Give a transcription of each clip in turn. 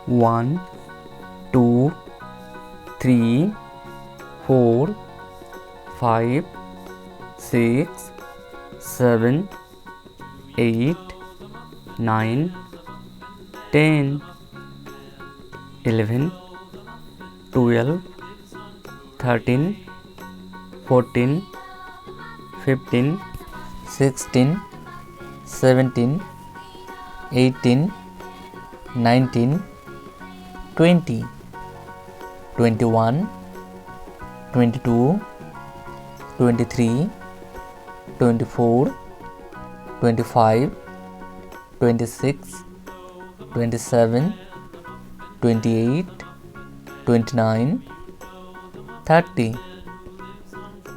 1, 2, 3, 4, 5, 6, 7, 8, 9, 10, 11, 12, 13, 14, 15, 16, 17, 18, 19, 20, 21, 22, 23, 24, 25, 26, 27, 28, 29, 30,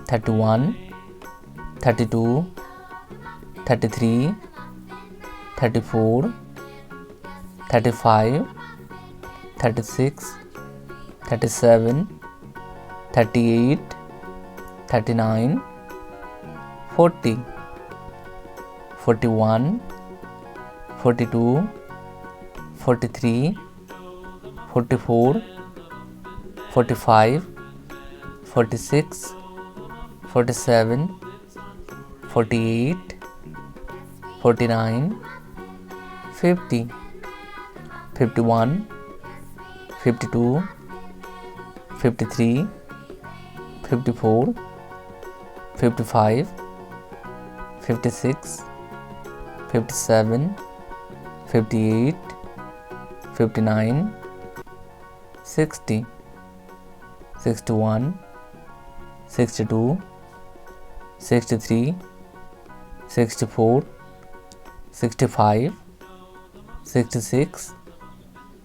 31, 32, 33, 34, 35, 36, 37, 38, 39, 40, 41, 42, 43, 44, 45, 46, 47, 48, 49, 50, 51, 52, 53, 54, 55, 56, 57, 58, 59, 60, 61, 62, 63, 64, 65, 66,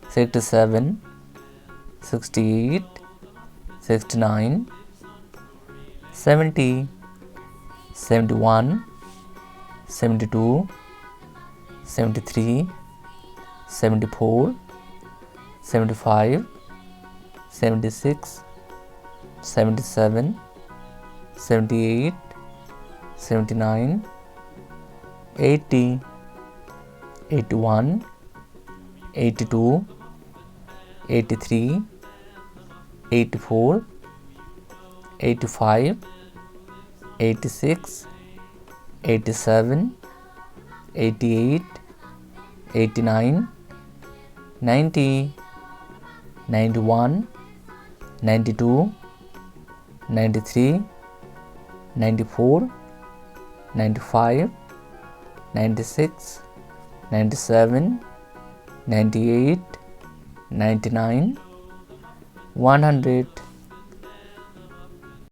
67, 68, 69, 70, 71, 72, 73, 74, 75, 76, 77, 78, 79, 80, 81, 82, 83, 84, 85, 86, 87, 88, 89, 90, 91, 92, 93, 94, 95, 96, 97, 98, 99, 100.